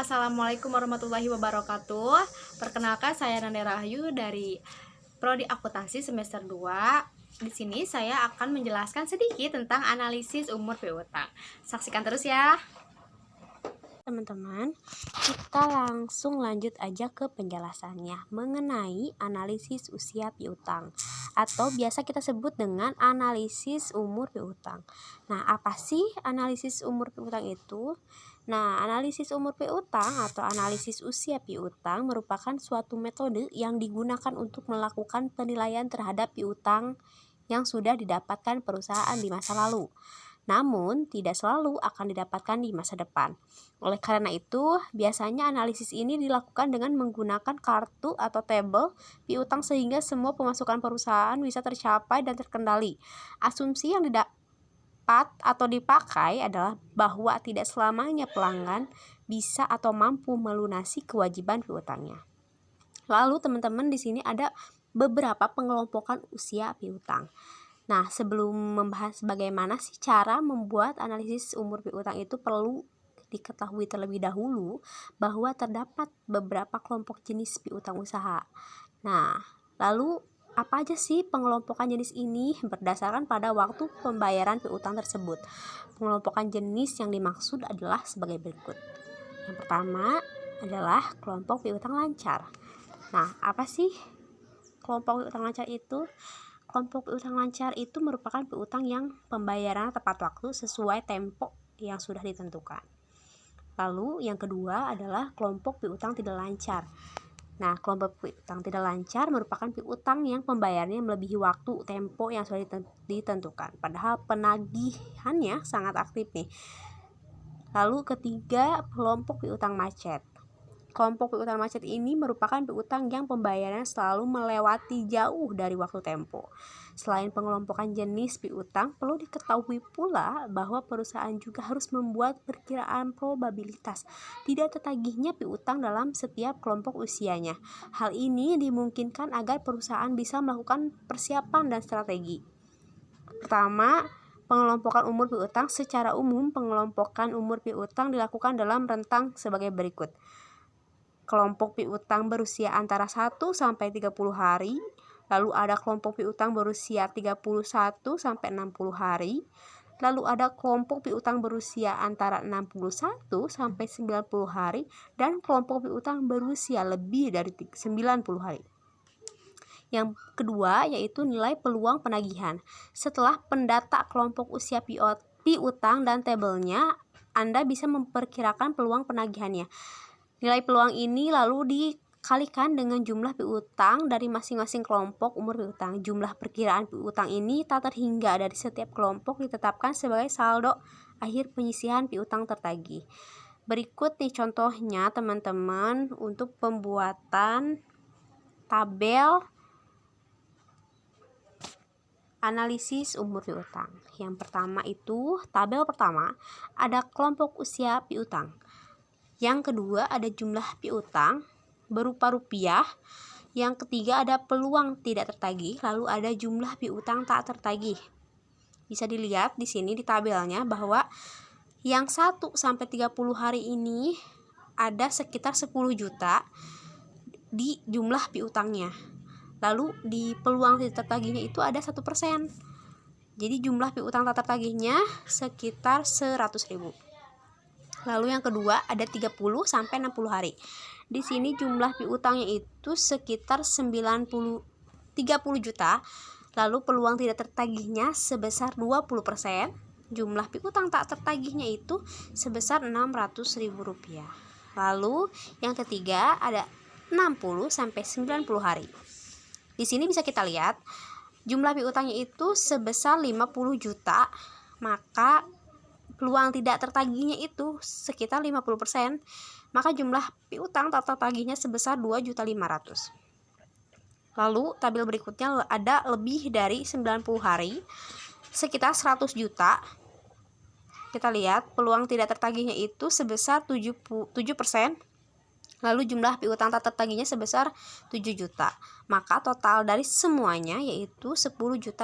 Assalamualaikum warahmatullahi wabarakatuh. Perkenalkan, saya Nanda Rahayu dari Prodi Akuntansi semester 2. Di sini saya akan menjelaskan sedikit tentang analisis umur piutang. Saksikan terus ya. Teman-teman, kita langsung lanjut aja ke penjelasannya mengenai analisis usia piutang atau biasa kita sebut dengan analisis umur piutang. Nah, apa sih analisis umur piutang itu? Nah, analisis umur piutang atau analisis usia piutang merupakan suatu metode yang digunakan untuk melakukan penilaian terhadap piutang yang sudah didapatkan perusahaan di masa lalu, namun tidak selalu akan didapatkan di masa depan. Oleh karena itu, biasanya analisis ini dilakukan dengan menggunakan kartu atau tabel piutang sehingga semua pemasukan perusahaan bisa tercapai dan terkendali. Asumsi yang didapat atau dipakai adalah bahwa tidak selamanya pelanggan bisa atau mampu melunasi kewajiban piutangnya. Lalu teman-teman, di sini ada beberapa pengelompokan usia piutang. Nah, sebelum membahas bagaimana sih cara membuat analisis umur piutang itu, perlu diketahui terlebih dahulu bahwa terdapat beberapa kelompok jenis piutang usaha. Nah, lalu apa aja sih pengelompokan jenis ini? Berdasarkan pada waktu pembayaran piutang tersebut. Pengelompokan jenis yang dimaksud adalah sebagai berikut. Yang pertama adalah kelompok piutang lancar. Nah, apa sih kelompok piutang lancar itu? Kelompok piutang lancar itu merupakan piutang yang pembayaran tepat waktu sesuai tempo yang sudah ditentukan. Lalu yang kedua adalah kelompok piutang tidak lancar. Nah, kelompok piutang tidak lancar merupakan piutang yang pembayarannya melebihi waktu tempo yang sudah ditentukan, padahal penagihannya sangat aktif nih. Lalu ketiga, kelompok piutang macet. Kelompok piutang macet ini merupakan piutang yang pembayarannya selalu melewati jauh dari waktu tempo. Selain pengelompokan jenis piutang, perlu diketahui pula bahwa perusahaan juga harus membuat perkiraan probabilitas tidak tertagihnya piutang dalam setiap kelompok usianya. Hal ini dimungkinkan agar perusahaan bisa melakukan persiapan dan strategi. Pertama, pengelompokan umur piutang. Secara umum, pengelompokan umur piutang dilakukan dalam rentang sebagai berikut. Kelompok piutang berusia antara 1 sampai 30 hari, lalu ada kelompok piutang berusia 31 sampai 60 hari, lalu ada kelompok piutang berusia antara 61 sampai 90 hari, dan kelompok piutang berusia lebih dari 90 hari. Yang kedua yaitu nilai peluang penagihan. Setelah pendata kelompok usia piutang dan tabelnya, Anda bisa memperkirakan peluang penagihannya. Nilai peluang ini lalu dikalikan dengan jumlah piutang dari masing-masing kelompok umur piutang. Jumlah perkiraan piutang ini tak terhingga dari setiap kelompok ditetapkan sebagai saldo akhir penyisihan piutang tertagih. Berikut nih contohnya teman-teman untuk pembuatan tabel analisis umur piutang. Yang pertama itu, tabel pertama ada kelompok usia piutang. Yang kedua ada jumlah piutang berupa rupiah. Yang ketiga ada peluang tidak tertagih, lalu ada jumlah piutang tak tertagih. Bisa dilihat di sini di tabelnya bahwa yang 1 sampai 30 hari ini ada sekitar 10 juta di jumlah piutangnya. Lalu di peluang tidak tertagihnya itu ada 1%. Jadi jumlah piutang tak tertagihnya sekitar 100.000. Lalu yang kedua ada 30 sampai 60 hari. Di sini jumlah piutangnya itu sekitar 30 juta. Lalu peluang tidak tertagihnya sebesar 20%. Jumlah piutang tak tertagihnya itu sebesar 600.000 rupiah. Lalu yang ketiga ada 60 sampai 90 hari. Di sini bisa kita lihat jumlah piutangnya itu sebesar 50 juta, maka peluang tidak tertagihnya itu sekitar 50%, maka jumlah piutang tak tertagihnya sebesar 2.500.000. Lalu tabel berikutnya ada lebih dari 90 hari, sekitar 100 juta. Kita lihat peluang tidak tertagihnya itu sebesar 7%. Lalu jumlah piutang tak tertagihnya sebesar 7 juta. Maka total dari semuanya yaitu 10.200.000.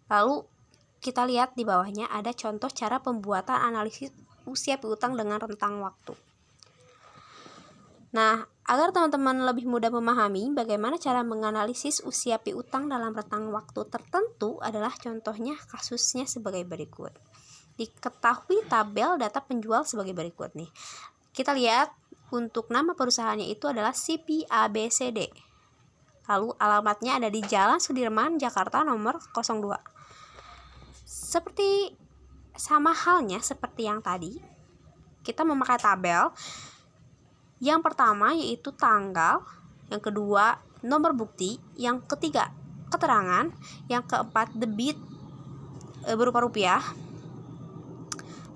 Lalu kita lihat di bawahnya ada contoh cara pembuatan analisis usia piutang dengan rentang waktu. Nah, agar teman-teman lebih mudah memahami bagaimana cara menganalisis usia piutang dalam rentang waktu tertentu adalah contohnya kasusnya sebagai berikut. Diketahui tabel data penjual sebagai berikut nih. Kita lihat untuk nama perusahaannya itu adalah CPABCD. Lalu alamatnya ada di Jalan Sudirman, Jakarta nomor 02. Seperti sama halnya seperti yang tadi, kita memakai tabel. Yang pertama yaitu tanggal, yang kedua nomor bukti, yang ketiga keterangan, yang keempat debit berupa rupiah,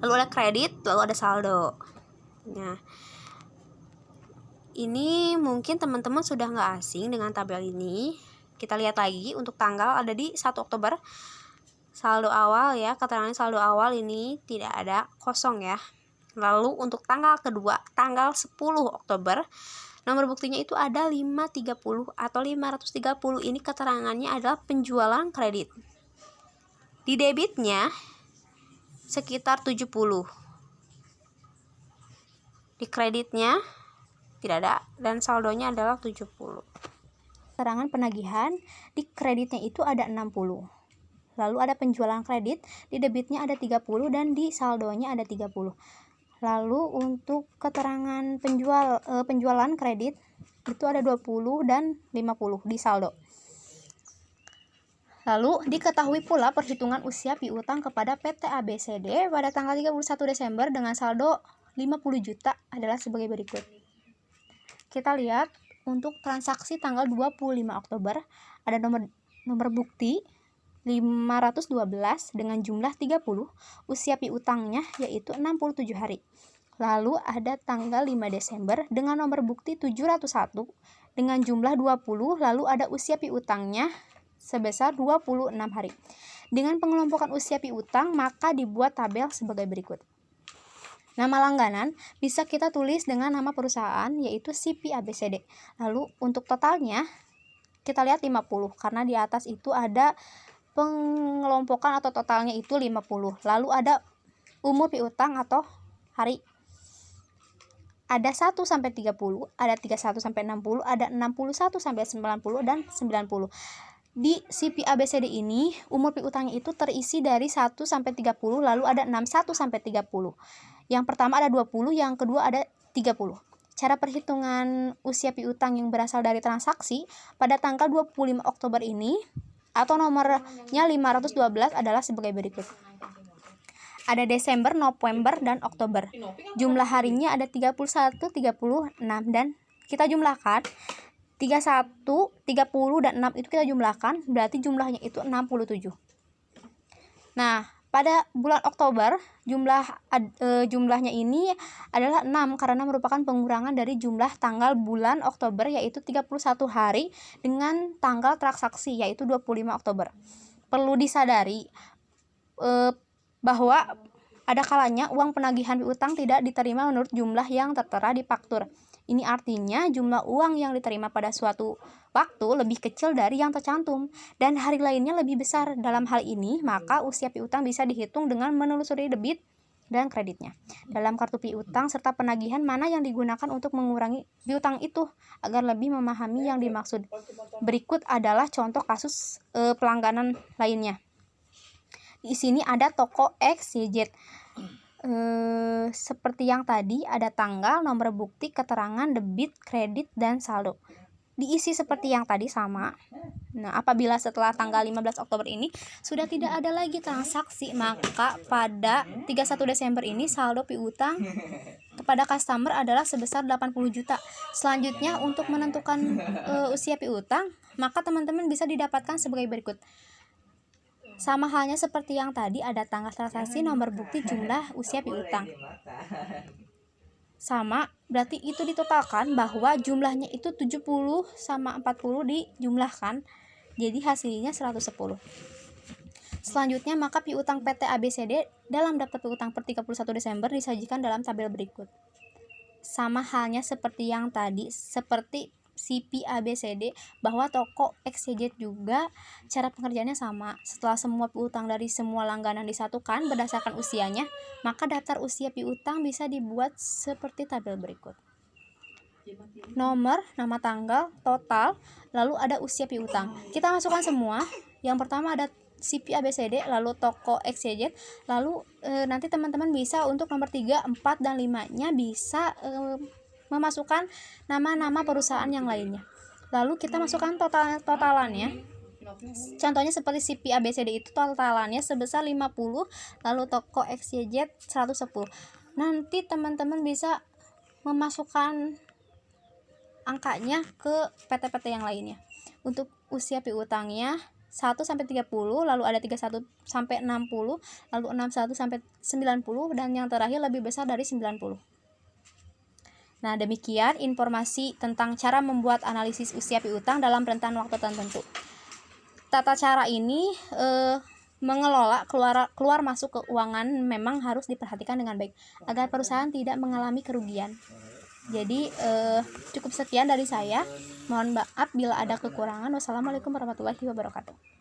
lalu ada kredit, lalu ada saldo. Nah, ini mungkin teman-teman sudah nggak asing dengan tabel ini. Kita lihat lagi untuk tanggal ada di 1 Oktober. Saldo awal ya, keterangan saldo awal ini tidak ada, kosong ya. Lalu untuk tanggal kedua, tanggal 10 Oktober, nomor buktinya itu ada 530 atau 530. Ini keterangannya adalah penjualan kredit. Di debitnya sekitar 70. Di kreditnya tidak ada dan saldonya adalah 70. Keterangan penagihan di kreditnya itu ada 60. Lalu ada penjualan kredit, di debitnya ada 30 dan di saldonya ada 30. Lalu untuk keterangan penjualan kredit itu ada 20 dan 50 di saldo. Lalu diketahui pula perhitungan usia piutang kepada PT ABCD pada tanggal 31 Desember dengan saldo 50 juta adalah sebagai berikut. Kita lihat untuk transaksi tanggal 25 Oktober ada nomor bukti 512 dengan jumlah 30, usia piutangnya yaitu 67 hari. Lalu ada tanggal 5 Desember dengan nomor bukti 701 dengan jumlah 20, lalu ada usia piutangnya sebesar 26 hari. Dengan pengelompokan usia piutang, maka dibuat tabel sebagai berikut. Nama langganan bisa kita tulis dengan nama perusahaan yaitu CPABCD. Lalu untuk totalnya kita lihat 50 karena di atas itu ada pengelompokan atau totalnya itu 50. Lalu ada umur piutang atau hari. Ada 1 sampai 30, ada 31 sampai 60, ada 61 sampai 90 dan 90. Di CPABCD ini umur piutangnya itu terisi dari 1 sampai 30, lalu ada 61 sampai 30. Yang pertama ada 20, yang kedua ada 30. Cara perhitungan usia piutang yang berasal dari transaksi pada tanggal 25 Oktober ini atau nomornya 512 adalah sebagai berikut. Ada Desember, November, dan Oktober. Jumlah harinya ada 31, 36, dan kita jumlahkan 31, 30, dan 6 itu kita jumlahkan, berarti jumlahnya itu 67. Nah, pada bulan Oktober jumlahnya ini adalah 6 karena merupakan pengurangan dari jumlah tanggal bulan Oktober yaitu 31 hari dengan tanggal transaksi yaitu 25 Oktober. Perlu disadari bahwa ada kalanya uang penagihan piutang tidak diterima menurut jumlah yang tertera di faktur. Ini artinya jumlah uang yang diterima pada suatu waktu lebih kecil dari yang tercantum dan hari lainnya lebih besar. Dalam hal ini, maka usia piutang bisa dihitung dengan menelusuri debit dan kreditnya dalam kartu piutang serta penagihan mana yang digunakan untuk mengurangi piutang itu agar lebih memahami yang dimaksud. Berikut adalah contoh kasus pelangganan lainnya. Di sini ada toko XYZ. Seperti yang tadi ada tanggal, nomor bukti, keterangan, debit, kredit, dan saldo. Diisi seperti yang tadi sama. Nah, apabila setelah tanggal 15 Oktober ini sudah tidak ada lagi transaksi, maka pada 31 Desember ini saldo piutang kepada customer adalah sebesar 80 juta. Selanjutnya untuk menentukan usia piutang, maka teman-teman bisa didapatkan sebagai berikut. Sama halnya seperti yang tadi ada tanggal transaksi, nomor bukti, jumlah usia piutang. Sama, berarti itu ditotalkan bahwa jumlahnya itu 70 sama 40 dijumlahkan. Jadi hasilnya 110. Selanjutnya maka piutang PT ABCD dalam daftar piutang per 31 Desember disajikan dalam tabel berikut. Sama halnya seperti yang tadi, seperti CPABCD bahwa toko XYZ juga cara pengerjaannya sama. Setelah semua piutang dari semua langganan disatukan berdasarkan usianya, maka daftar usia piutang bisa dibuat seperti tabel berikut. Nomor, nama tanggal, total, lalu ada usia piutang. Kita masukkan semua. Yang pertama ada CPABCD, lalu toko XYZ, lalu nanti teman-teman bisa untuk nomor 3, 4, dan 5-nya bisa memasukkan nama-nama perusahaan yang lainnya. Lalu kita masukkan totalannya. Contohnya seperti CPABCD itu totalannya sebesar 50, lalu toko XYZ 110. Nanti teman-teman bisa memasukkan angkanya ke PT-PT yang lainnya. Untuk usia piutangnya 1 sampai 30, lalu ada 31 sampai 60, lalu 61 sampai 90, dan yang terakhir lebih besar dari 90. Nah, demikian informasi tentang cara membuat analisis usia piutang dalam rentan waktu tertentu. Tata cara ini mengelola keluar masuk keuangan memang harus diperhatikan dengan baik agar perusahaan tidak mengalami kerugian. Jadi cukup sekian dari saya. Mohon maaf bila ada kekurangan. Wassalamualaikum warahmatullahi wabarakatuh.